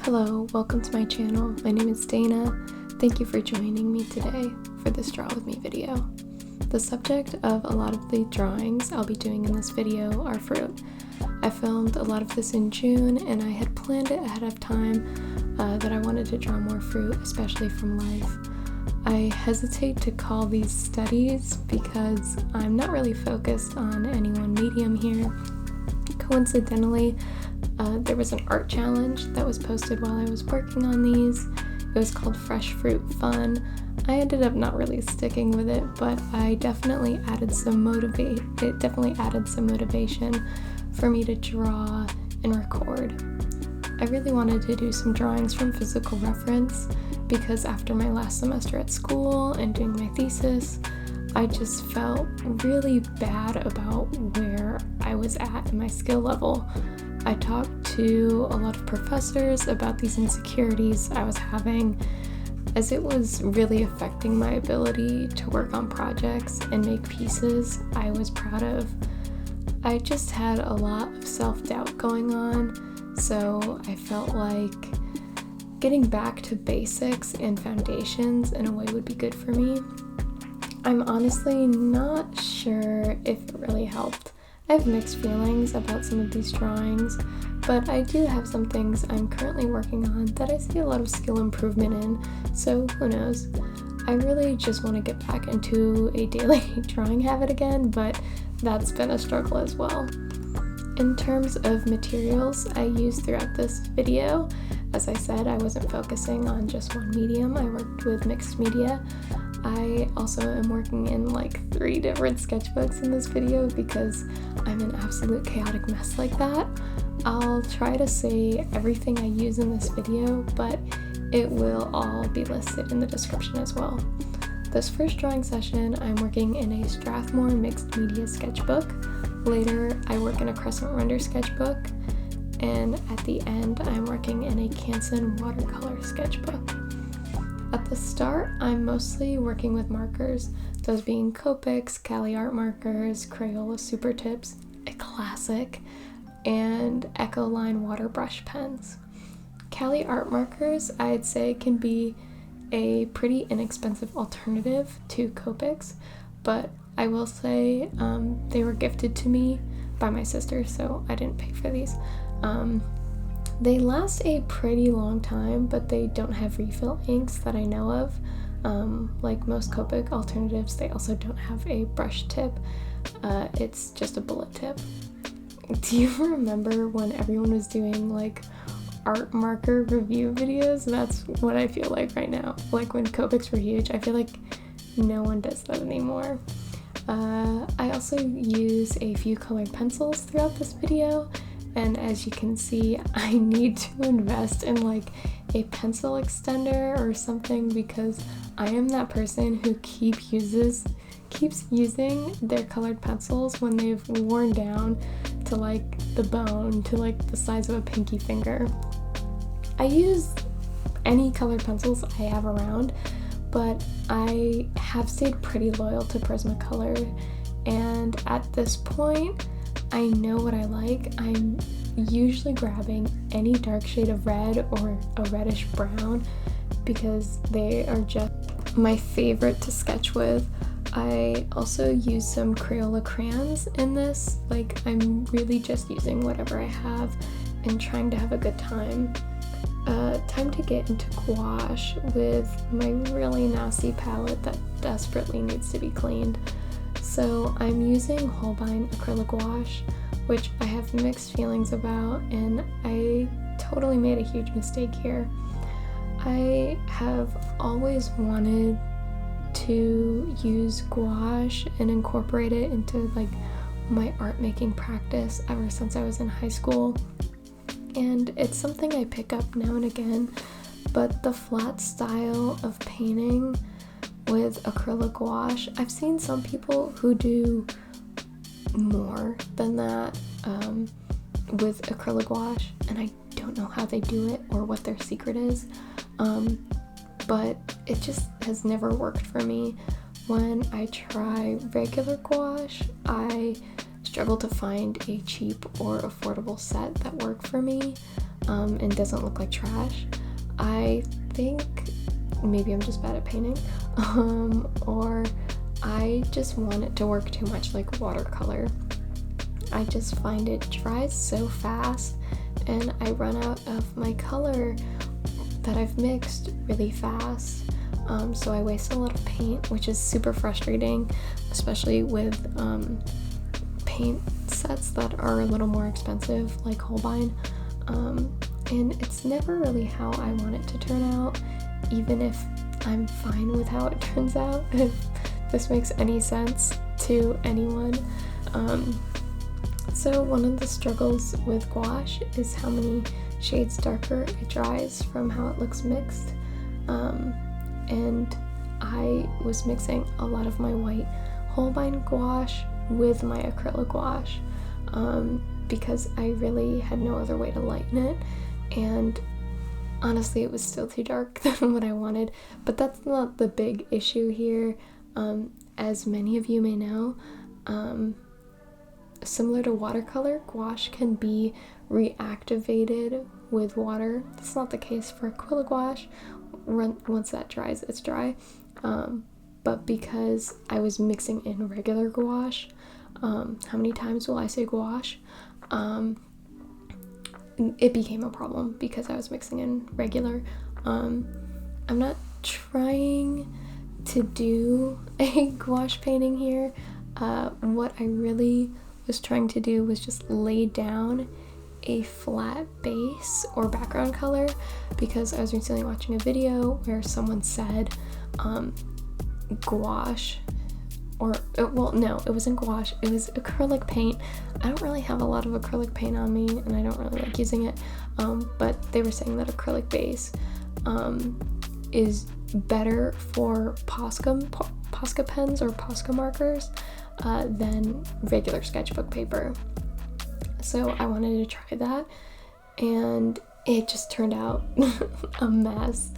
Hello, welcome to my channel. My name is Dana. Thank you for joining me today for this Draw With Me video. The subject of a lot of the drawings I'll be doing in this video are fruit. I filmed a lot of this in June and I had planned it ahead of time that I wanted to draw more fruit, especially from life. I hesitate to call these studies because I'm not really focused on any one medium here. Coincidentally, there was an art challenge that was posted while I was working on these. It was called Fresh Fruit Fun. I ended up not really sticking with it, but I definitely added some motivation for me to draw and record. I really wanted to do some drawings from physical reference because after my last semester at school and doing my thesis, I just felt really bad about where I was at in my skill level. I talked to a lot of professors about these insecurities I was having, as it was really affecting my ability to work on projects and make pieces I was proud of. I just had a lot of self-doubt going on, so I felt like getting back to basics and foundations in a way would be good for me. I'm honestly not sure if it really helped. I have mixed feelings about some of these drawings, but I do have some things I'm currently working on that I see a lot of skill improvement in, so who knows. I really just want to get back into a daily drawing habit again, but that's been a struggle as well. In terms of materials I used throughout this video, as I said, I wasn't focusing on just one medium. I worked with mixed media. I also am working in like 3 different sketchbooks in this video because I'm an absolute chaotic mess like that. I'll try to say everything I use in this video, but it will all be listed in the description as well. This first drawing session, I'm working in a Strathmore mixed media sketchbook. Later, I work in a Crescent Rendr sketchbook. And at the end, I'm working in a Canson watercolor sketchbook. At the start, I'm mostly working with markers, those being Copics, CaliArt markers, Crayola Supertips, a classic, and Ecoline water brush pens. CaliArt markers, I'd say, can be a pretty inexpensive alternative to Copics, but I will say they were gifted to me by my sister, so I didn't pay for these. They last a pretty long time, but they don't have refill inks that I know of. Like most Copic alternatives, they also don't have a brush tip. It's just a bullet tip. Do you remember when everyone was doing like art marker review videos? That's what I feel like right now. Like when Copics were huge, I feel like no one does that anymore. I also use a few colored pencils throughout this video. And as you can see, I need to invest in like a pencil extender or something because I am that person who keeps using their colored pencils when they've worn down to like the bone, to like the size of a pinky finger. I use any colored pencils I have around, but I have stayed pretty loyal to Prismacolor, and at this point, I know what I like. I'm usually grabbing any dark shade of red or a reddish brown because they are just my favorite to sketch with. I also use some Crayola crayons in this. Like, I'm really just using whatever I have and trying to have a good time. Time to get into gouache with my really nasty palette that desperately needs to be cleaned. So I'm using Holbein Acryla Gouache, which I have mixed feelings about, and I totally made a huge mistake here. I have always wanted to use gouache and incorporate it into like my art making practice ever since I was in high school. And it's something I pick up now and again, but the flat style of painting with acrylic gouache, I've seen some people who do more than that with acrylic gouache, and I don't know how they do it or what their secret is, but it just has never worked for me. When I try regular gouache, I struggle to find a cheap or affordable set that work for me. and doesn't look like trash. I think maybe I'm just bad at painting, or I just want it to work too much like watercolor. I just find it dries so fast and I run out of my color that I've mixed really fast. So I waste a lot of paint, which is super frustrating, especially with paint sets that are a little more expensive, like Holbein. And it's never really how I want it to turn out, even if I'm fine with how it turns out, if this makes any sense to anyone. So one of the struggles with gouache is how many shades darker it dries from how it looks mixed. And I was mixing a lot of my white Holbein gouache with my Acryla gouache, because I really had no other way to lighten it, and honestly it was still too dark than what I wanted. But that's not the big issue here. As many of you may know, similar to watercolor, gouache can be reactivated with water. That's not the case for Acryla gouache. Once that dries, it's dry. But because I was mixing in regular gouache, how many times will I say gouache? It became a problem because I was mixing in regular. I'm not trying to do a gouache painting here. What I really was trying to do was just lay down a flat base or background color, because I was recently watching a video where someone said gouache, or well, no, it wasn't gouache, it was acrylic paint. I don't really have a lot of acrylic paint on me and I don't really like using it, but they were saying that acrylic base is better for Posca pens or Posca markers than regular sketchbook paper. So I wanted to try that, and it just turned out a mess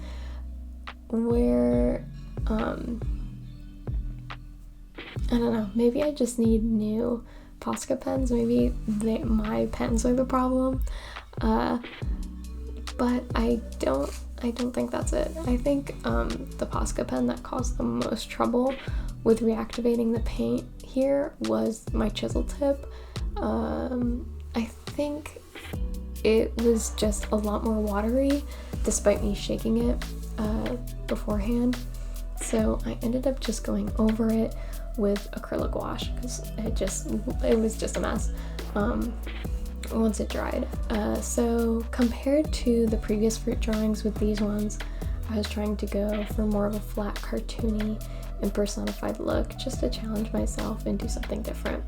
where I don't know, maybe I just need new Posca pens. Maybe my pens are the problem, but I don't think that's it. I think the Posca pen that caused the most trouble with reactivating the paint here was my chisel tip. I think it was just a lot more watery despite me shaking it beforehand. So I ended up just going over it with acrylic gouache because it was just a mess once it dried. So compared to the previous fruit drawings with these ones, I was trying to go for more of a flat, cartoony and personified look, just to challenge myself and do something different.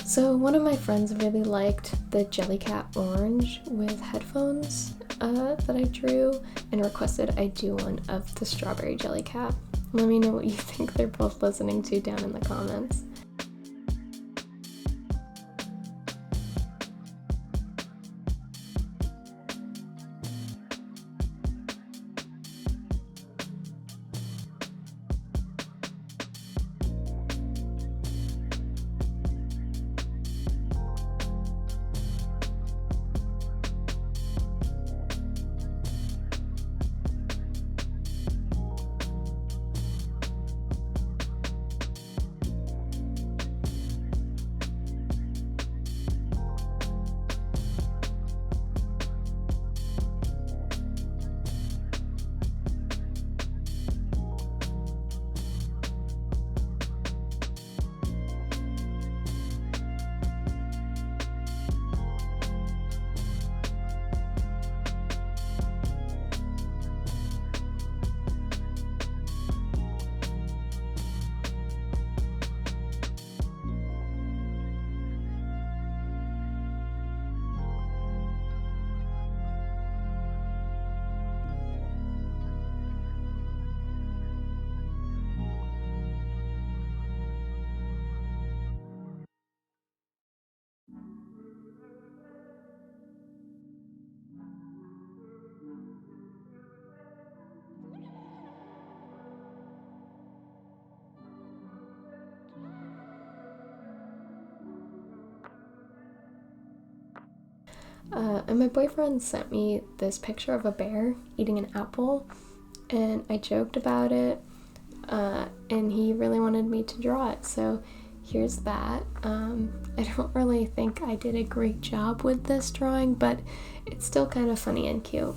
So one of my friends really liked the Jellycat orange with headphones that I drew and requested I do one of the strawberry Jellycat. Let me know what you think they're both listening to down in the comments. And my boyfriend sent me this picture of a bear eating an apple, and I joked about it, and he really wanted me to draw it, so here's that. I don't really think I did a great job with this drawing, but it's still kind of funny and cute.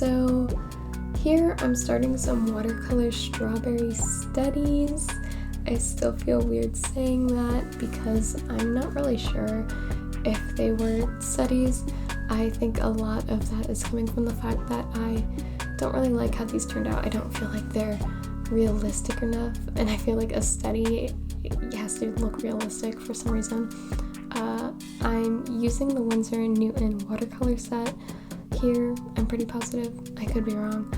So here I'm starting some watercolor strawberry studies. I still feel weird saying that because I'm not really sure if they were studies. I think a lot of that is coming from the fact that I don't really like how these turned out. I don't feel like they're realistic enough, and I feel like a study has to look realistic for some reason. I'm using the Winsor & Newton watercolor set here. I'm pretty positive. I could be wrong.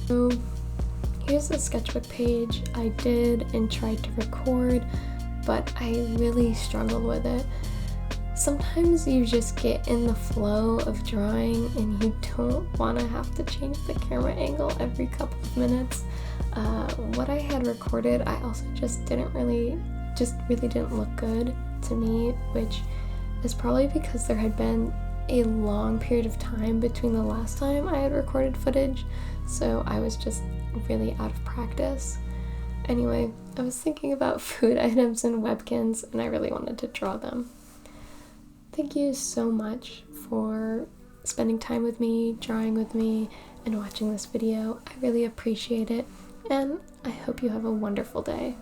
So here's the sketchbook page I did and tried to record, but I really struggled with it. Sometimes you just get in the flow of drawing and you don't want to have to change the camera angle every couple of minutes. What I had recorded, I also just really didn't look good. to me, which is probably because there had been a long period of time between the last time I had recorded footage, so I was just really out of practice. Anyway, I was thinking about food items and Webkins, and I really wanted to draw them. Thank you so much for spending time with me, drawing with me, and watching this video. I really appreciate it, and I hope you have a wonderful day.